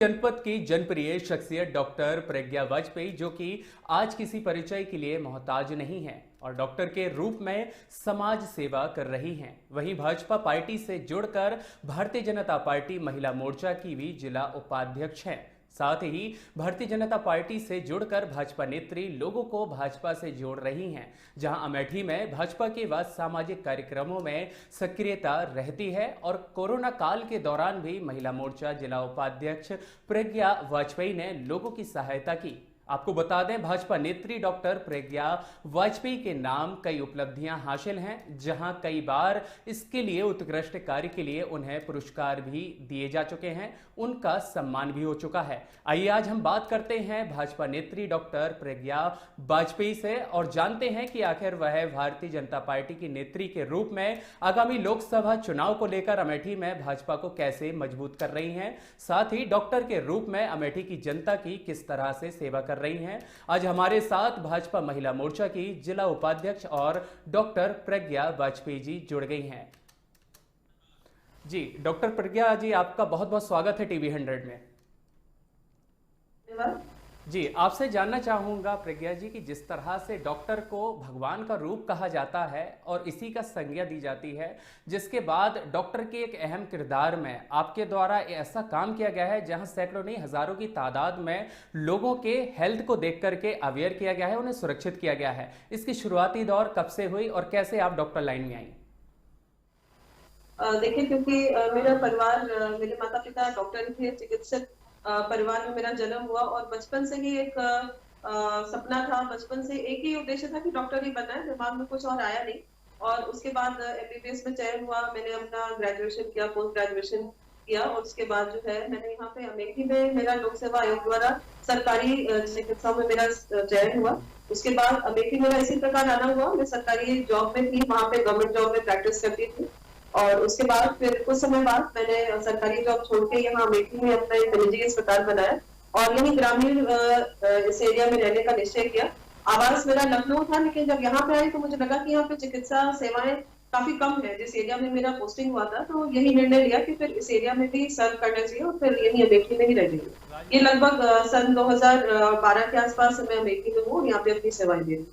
जनपद की जनप्रिय शख्सियत डॉक्टर प्रज्ञा वाजपेयी जो कि आज किसी परिचय के लिए मोहताज नहीं है और डॉक्टर के रूप में समाज सेवा कर रही हैं। वहीं भाजपा पार्टी से जुड़कर भारतीय जनता पार्टी महिला मोर्चा की भी जिला उपाध्यक्ष हैं। साथ ही भारतीय जनता पार्टी से जुड़कर भाजपा नेत्री लोगों को भाजपा से जोड़ रही हैं। जहां अमेठी में भाजपा के बाद सामाजिक कार्यक्रमों में सक्रियता रहती है और कोरोना काल के दौरान भी महिला मोर्चा जिला उपाध्यक्ष प्रज्ञा वाजपेयी ने लोगों की सहायता की। आपको बता दें, भाजपा नेत्री डॉक्टर प्रज्ञा वाजपेयी के नाम कई उपलब्धियां हासिल हैं, जहां कई बार इसके लिए उत्कृष्ट कार्य के लिए उन्हें पुरस्कार भी दिए जा चुके हैं, उनका सम्मान भी हो चुका है। आइए आज हम बात करते हैं भाजपा नेत्री डॉक्टर प्रज्ञा वाजपेयी से और जानते हैं कि आखिर वह भारतीय जनता पार्टी की नेत्री के रूप में आगामी लोकसभा चुनाव को लेकर अमेठी में भाजपा को कैसे मजबूत कर रही हैं, साथ ही डॉक्टर के रूप में अमेठी की जनता की किस तरह से सेवा कर रही हैं। आज हमारे साथ भाजपा महिला मोर्चा की जिला उपाध्यक्ष और डॉक्टर प्रज्ञा वाजपेयी जी जुड़ गई हैं। जी डॉक्टर प्रज्ञा जी, आपका बहुत बहुत स्वागत है टीवी 100 में। जी आपसे जानना चाहूंगा प्रज्ञा जी कि जिस तरह से डॉक्टर को भगवान का रूप कहा जाता है और इसी का संज्ञा दी जाती है, जिसके बाद डॉक्टर के एक अहम किरदार में आपके द्वारा ऐसा काम किया गया है जहां सैकड़ों नहीं हजारों की तादाद में लोगों के हेल्थ को देख करके अवेयर किया गया है, उन्हें सुरक्षित किया गया है। इसकी शुरुआती दौर कब से हुई और कैसे आप डॉक्टर लाइन में आई? देखिए, क्योंकि मेरा परिवार, मेरे माता पिता डॉक्टर थे, चिकित्सक परिवार में मेरा जन्म हुआ और बचपन से ही एक सपना था, बचपन से एक ही उद्देश्य था कि डॉक्टर ही बनना है, दिमाग में कुछ और आया नहीं। और उसके बाद एमबीबीएस में चयन हुआ, मैंने अपना ग्रेजुएशन किया, पोस्ट ग्रेजुएशन किया और उसके बाद जो है मैंने यहाँ पे अमेठी में मेरा लोक सेवा आयोग द्वारा सरकारी चिकित्सा में मेरा चयन हुआ। उसके बाद अमेठी मेरा इसी प्रकार आना हुआ, मैं सरकारी जॉब में थी, वहाँ पे गवर्नमेंट जॉब में प्रैक्टिस करती थी और उसके बाद फिर कुछ समय बाद मैंने सरकारी जॉब छोड़ के यहाँ अमेठी में अपना एक निजी अस्पताल बनाया और यही ग्रामीण इस एरिया में रहने का निश्चय किया। आवास मेरा लखनऊ था, लेकिन जब यहाँ पे आई तो मुझे लगा कि यहाँ पे चिकित्सा सेवाएं काफी कम है। जिस एरिया में मेरा पोस्टिंग हुआ था तो यही निर्णय लिया कि फिर इस एरिया में भी सर्व करना चाहिए और फिर यही अमेठी में ही रह जाइए। ये लगभग सन 2012 के आसपास मैं अमेठी में हूँ, यहाँ पे अपनी सेवाएं दे रही हूँ।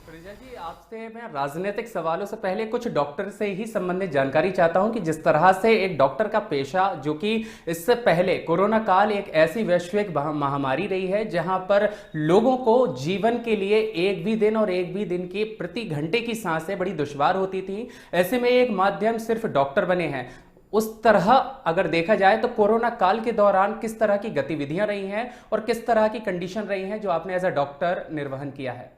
प्रज्ञा जी, आपसे मैं राजनीतिक सवालों से पहले कुछ डॉक्टर से ही संबंधित जानकारी चाहता हूं कि जिस तरह से एक डॉक्टर का पेशा, जो कि इससे पहले कोरोना काल एक ऐसी वैश्विक महामारी रही है जहां पर लोगों को जीवन के लिए एक भी दिन और एक भी दिन की प्रति घंटे की सांसें बड़ी दुश्वार होती थी, ऐसे में एक माध्यम सिर्फ डॉक्टर बने हैं। उस तरह अगर देखा जाए तो कोरोना काल के दौरान किस तरह की गतिविधियां रही हैं और किस तरह की कंडीशन रही हैं जो आपने एज अ डॉक्टर निर्वहन किया है?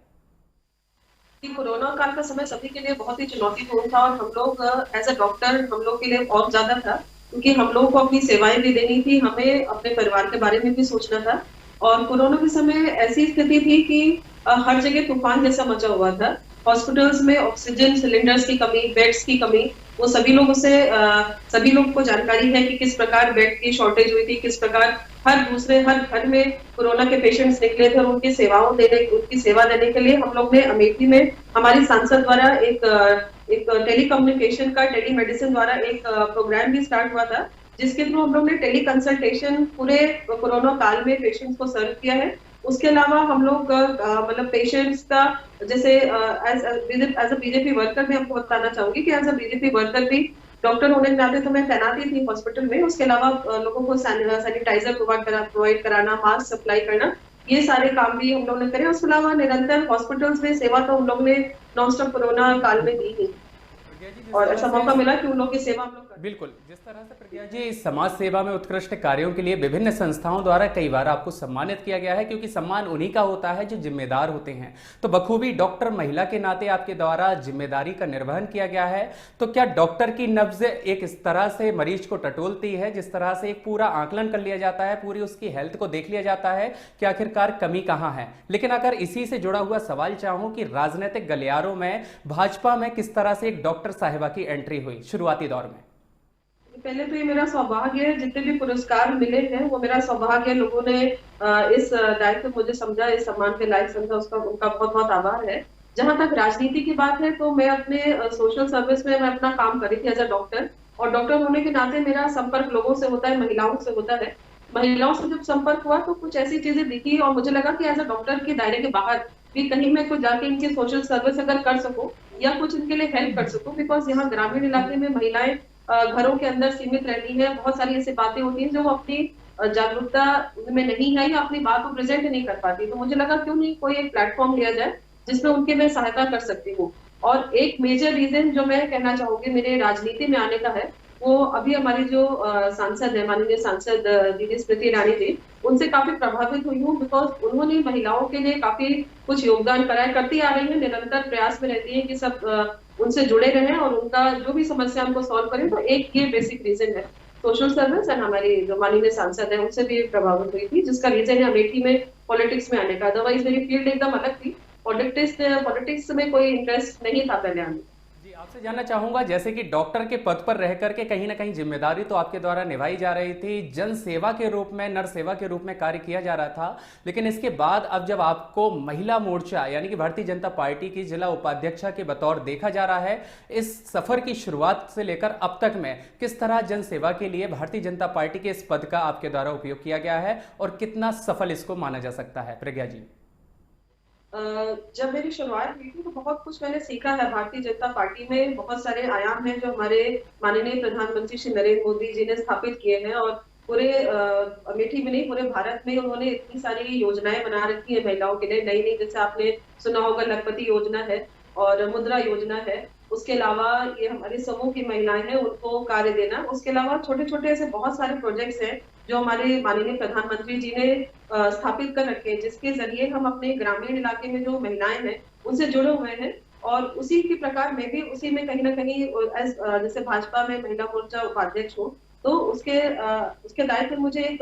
कि कोरोना काल का समय सभी के लिए बहुत ही चुनौतीपूर्ण था और हम लोग एज अ डॉक्टर हम लोग के लिए बहुत ज्यादा था, क्योंकि हम लोगों को अपनी सेवाएं भी देनी थी, हमें अपने परिवार के बारे में भी सोचना था। और कोरोना के समय ऐसी स्थिति थी कि हर जगह तूफान जैसा मचा हुआ था। हॉस्पिटल्स में ऑक्सीजन सिलेंडर्स की कमी, बेड्स की कमी, वो सभी लोगों को जानकारी है कि किस प्रकार बेड की शॉर्टेज हुई थी, किस प्रकार हर घर में कोरोना के पेशेंट्स निकले थे और उनकी सेवा देने के लिए हम लोग ने अमेठी में हमारी सांसद द्वारा एक टेलीकम्युनिकेशन का, टेलीमेडिसिन द्वारा एक प्रोग्राम भी स्टार्ट हुआ था, जिसके थ्रू हम लोग ने टेली कंसल्टेशन पूरे कोरोना काल में पेशेंट्स को सर्व किया है। उसके अलावा हम लोग मतलब पेशेंट्स का, जैसे एज अ बीजेपी वर्कर मैं आपको बताना चाहूंगी कि एज अ बीजेपी वर्कर भी डॉक्टर होने के नाते तो मैं तैनाती थी हॉस्पिटल में। उसके अलावा लोगों को सैनिटाइजर प्रोवाइड कराना, मास्क सप्लाई करना, ये सारे काम भी हम लोग ने करे। उसके अलावा निरंतर हॉस्पिटल्स में सेवा तो हम लोग ने नॉन स्टॉप कोरोना काल में दी ही और ऐसा मौका मिला कि उन लोगों की सेवा हम लोग। बिल्कुल, जिस तरह से प्रज्ञा जी समाज सेवा में उत्कृष्ट कार्यों के लिए विभिन्न संस्थाओं द्वारा कई बार आपको सम्मानित किया गया है, क्योंकि सम्मान उन्हीं का होता है जो जिम्मेदार होते हैं, तो बखूबी डॉक्टर महिला के नाते आपके द्वारा जिम्मेदारी का निर्वहन किया गया है। तो क्या डॉक्टर की नब्ज एक इस तरह से मरीज को टटोलती है, जिस तरह से एक पूरा आकलन कर लिया जाता है, पूरी उसकी हेल्थ को देख लिया जाता है कि आखिरकार कमी कहां है? लेकिन अगर इसी से जुड़ा हुआ सवाल चाहूं कि राजनीतिक गलियारों में भाजपा में किस तरह से एक डॉक्टर साहिबा की एंट्री हुई शुरुआती दौर में? पहले तो ये मेरा सौभाग्य है, जितने भी पुरस्कार मिले हैं वो मेरा सौभाग्य, लोगों ने इस दायित्व मुझे समझा, इस सम्मान के लायक समझा, उसका उनका बहुत बहुत आभार है। जहां तक राजनीति की बात है तो मैं अपने सोशल सर्विस में मैं अपना काम कर रही थी एज अ डॉक्टर, और डॉक्टर होने के नाते मेरा संपर्क लोगों से होता है, महिलाओं से होता है। महिलाओं से जब संपर्क हुआ तो कुछ ऐसी चीजें दिखी और मुझे लगा कि एज अ डॉक्टर के दायरे के बाहर भी कहीं मैं कुछ जाके इनकी सोशल सर्विस अगर कर सकूं या कुछ इनके लिए हेल्प कर सकूं, बिकॉज यहाँ ग्रामीण इलाके में महिलाएं घरों के अंदर सीमित रहती है। बहुत सारी ऐसी बातें होती हैं जो वो अपनी जागरूकता में नहीं है या अपनी बात को प्रेजेंट नहीं कर पाती। तो मुझे लगा क्यों नहीं कोई एक प्लेटफॉर्म लिया जाए जिसमें उनके मैं सहायता कर सकती हूँ। और एक मेजर रीजन जो मैं कहना चाहूंगी मेरे राजनीति में आने का है, वो अभी हमारी जो सांसद है, माननीय सांसद दीदी स्मृति ईरानी जी, उनसे काफी प्रभावित हुई हूँ, बिकॉज उन्होंने महिलाओं के लिए काफी कुछ योगदान कराए, करती आ रही है, निरंतर प्रयास में रहती है कि सब उनसे जुड़े रहें और उनका जो भी समस्या उनको सॉल्व करें। तो एक ये बेसिक रीजन है सोशल सर्विस। एंड हमारी जो माननीय सांसद है उनसे भी प्रभावित हुई थी, जिसका रीजन है अमेठी में पॉलिटिक्स में आने का। अदरवाइज मेरी फील्ड एकदम अलग थी, पॉलिटिक्स में कोई इंटरेस्ट नहीं था पहले आने। जी, आपसे जानना चाहूंगा, जैसे कि डॉक्टर के पद पर रह करके कहीं ना कहीं जिम्मेदारी तो आपके द्वारा निभाई जा रही थी, जन सेवा के रूप में, नर सेवा के रूप में कार्य किया जा रहा था, लेकिन इसके बाद अब जब आपको महिला मोर्चा यानी कि भारतीय जनता पार्टी की जिला उपाध्यक्षा के बतौर देखा जा रहा है, इस सफर की शुरुआत से लेकर अब तक में किस तरह जन सेवा के लिए भारतीय जनता पार्टी के इस पद का आपके द्वारा उपयोग किया गया है और कितना सफल इसको माना जा सकता है, प्रज्ञा जी? जब मेरी शुरुआत हुई थी तो बहुत कुछ मैंने सीखा है। भारतीय जनता पार्टी में बहुत सारे आयाम हैं जो हमारे माननीय प्रधानमंत्री श्री नरेंद्र मोदी जी ने स्थापित किए हैं, और पूरे अमेठी में नहीं पूरे भारत में उन्होंने इतनी सारी योजनाएं बना रखी है महिलाओं के लिए, नई नई, जैसे आपने सुना होगा लखपति योजना है और मुद्रा योजना है। उसके अलावा ये हमारे समूह की महिलाएं हैं उनको कार्य देना, उसके अलावा छोटे छोटे ऐसे बहुत सारे प्रोजेक्ट्स हैं जो हमारे माननीय प्रधानमंत्री जी ने स्थापित कर रखे हैं, जिसके जरिए हम अपने ग्रामीण इलाके में जो महिलाएं हैं उनसे जुड़े हुए हैं। और उसी के प्रकार मैं भी उसी में कहीं ना कहीं जैसे भाजपा में महिला मोर्चा उपाध्यक्ष हूँ, तो उसके दायित्व में मुझे एक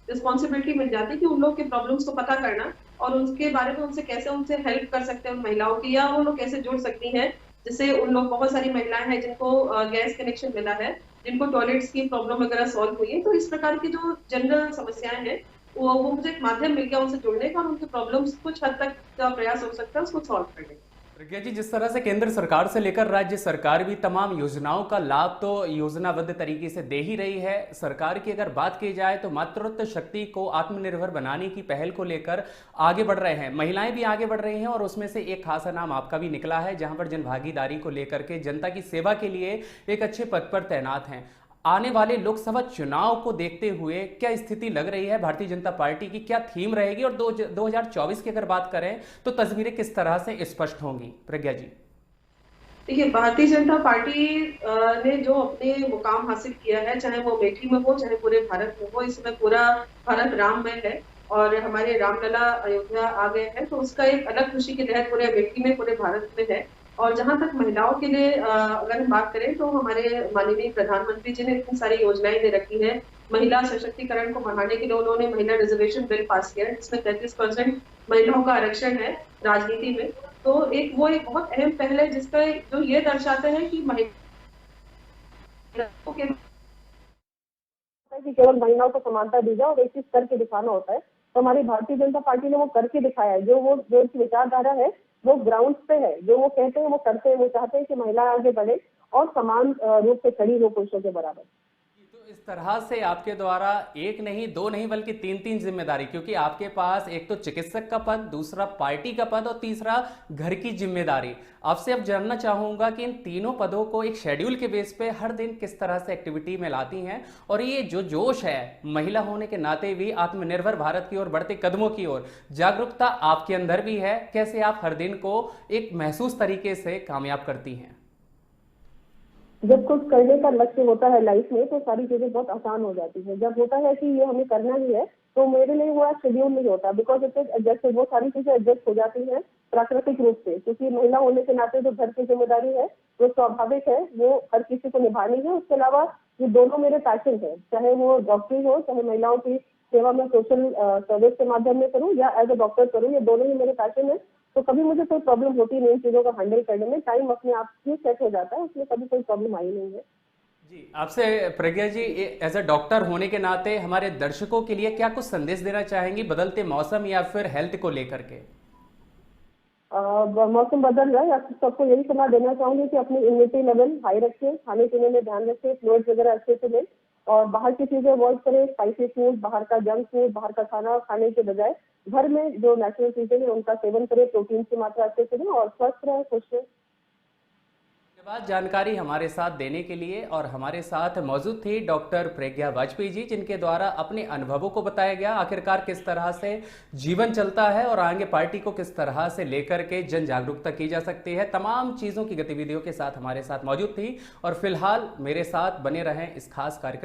रिस्पॉन्सिबिलिटी मिल जाती है कि उन लोग के प्रॉब्लम्स को पता करना और उनके बारे में उनसे कैसे उनसे हेल्प कर सकते हैं उन महिलाओं की, या वो लोग कैसे जुड़ सकती हैं। जैसे उन लोग बहुत सारी महिलाएं हैं जिनको गैस कनेक्शन मिला है, जिनको टॉयलेट्स की प्रॉब्लम वगैरह सॉल्व हुई है। तो इस प्रकार की जो जनरल समस्याएं हैं वो मुझे एक माध्यम मिल गया उनसे जुड़ने का और उनके प्रॉब्लम्स कुछ हद तक का प्रयास हो सकता है उसको सॉल्व करने का। प्रज्ञा जी, जिस तरह से केंद्र सरकार से लेकर राज्य सरकार भी तमाम योजनाओं का लाभ तो योजनाबद्ध तरीके से दे ही रही है, सरकार की अगर बात की जाए तो मातृत्व शक्ति को आत्मनिर्भर बनाने की पहल को लेकर आगे बढ़ रहे हैं, महिलाएं भी आगे बढ़ रही हैं और उसमें से एक खासा नाम आपका भी निकला है जहां पर जनभागीदारी को लेकर के जनता की सेवा के लिए एक अच्छे पद पर तैनात हैं। आने वाले लोकसभा चुनाव को देखते हुए क्या स्थिति लग रही है भारतीय जनता पार्टी की, क्या थीम रहेगी और 2024 की अगर बात करें तो तस्वीरें किस तरह से स्पष्ट होंगी, प्रज्ञा जी? देखिए, भारतीय जनता पार्टी ने जो अपने मुकाम हासिल किया है, चाहे वो अमेठी में हो चाहे पूरे भारत में हो, इसमें पूरा भारत राममय है और हमारे रामलला अयोध्या आ गए हैं, तो उसका एक अलग खुशी की लहर पूरे अमेठी में पूरे भारत में है। और जहां तक महिलाओं के लिए अगर हम बात करें तो हमारे माननीय प्रधानमंत्री जी ने इतनी सारी योजनाएं दे रखी है। महिला सशक्तिकरण को बढ़ाने के लिए उन्होंने महिला रिजर्वेशन बिल पास किया है जिसमें 33% महिलाओं का आरक्षण है राजनीति में। तो एक बहुत अहम पहल है जिसका जो ये दर्शाता है कि महिलाओं के कि केवल महिलाओं को समानता दी जाए और एक चीज करके दिखाना होता है। तो हमारी भारतीय जनता पार्टी ने वो करके दिखाया है। जो उनकी विचारधारा है वो ग्राउंड पे है, जो वो कहते हैं वो करते हैं। वो चाहते हैं कि महिला आगे बढ़े और समान रूप से खड़ी हो पुरुषों के बराबर। तो इस तरह से आपके द्वारा एक नहीं, दो नहीं, बल्कि तीन तीन जिम्मेदारी, क्योंकि आपके पास एक तो चिकित्सक का पद, दूसरा पार्टी का पद और तीसरा घर की जिम्मेदारी। आपसे अब जानना चाहूंगा कि इन तीनों पदों को एक शेड्यूल के बेस पे हर दिन किस तरह से एक्टिविटी में लाती हैं और ये जो जोश है महिला होने के नाते भी आत्मनिर्भर भारत की ओर बढ़ते कदमों की ओर, जागरूकता आपके अंदर भी है, कैसे आप हर दिन को एक महसूस तरीके से कामयाब करती हैं? जब कुछ करने का लक्ष्य होता है लाइफ में तो सारी चीजें बहुत आसान हो जाती है। जब होता है कि ये हमें करना ही है तो मेरे लिए वो शेड्यूल नहीं होता, बिकॉज इट इज एडजस्ट, वो सारी चीजें एडजस्ट हो जाती हैं प्राकृतिक रूप से। क्योंकि महिला होने के नाते जो घर की जिम्मेदारी है वो स्वाभाविक है, वो हर किसी को निभानी है। उसके अलावा ये दोनों मेरे पैशन है, चाहे वो डॉक्टरी हो चाहे महिलाओं की सेवा में सोशल सर्विस के माध्यम में करूँ या एज अ डॉक्टर करूँ, ये दोनों ही मेरे पैशन है। तो कभी मुझे कोई प्रॉब्लम होती नहीं चीजों को हैंडल करने में, टाइम अपने आप ही सेट हो जाता है, उसमें कभी कोई प्रॉब्लम आई नहीं है। जी, आपसे प्रज्ञा जी, एज अ डॉक्टर होने के नाते हमारे दर्शकों के लिए क्या कुछ संदेश देना चाहेंगी बदलते मौसम या फिर हेल्थ को लेकर के? मौसम बदल रहा है, आप सबको यही सलाह देना चाहूंगी कि अपनी इम्यूनिटी लेवल हाई रखें, खाने पीने में ध्यान रखें, फ्लूइड्स वगैरह अच्छे से लें और बाहर की चीजें अवॉइड करें, स्पाइसी फूड, बाहर का जंक फूड, बाहर का खाना खाने के बजाय घर में जो नेचुरल चीजें हैं उनका सेवन करें, प्रोटीन की मात्रा अच्छे से लें और स्वस्थ रहें, खुश रहें। धन्यवाद जानकारी हमारे साथ देने के लिए। और हमारे साथ मौजूद थी डॉक्टर प्रज्ञा वाजपेयी जी, जिनके द्वारा अपने अनुभवों को बताया गया, आखिरकार किस तरह से जीवन चलता है और आगे पार्टी को किस तरह से लेकर के जन जागरूकता की जा सकती है। तमाम चीज़ों की गतिविधियों के साथ हमारे साथ मौजूद थी और फिलहाल मेरे साथ बने रहें इस खास कार्यक्रम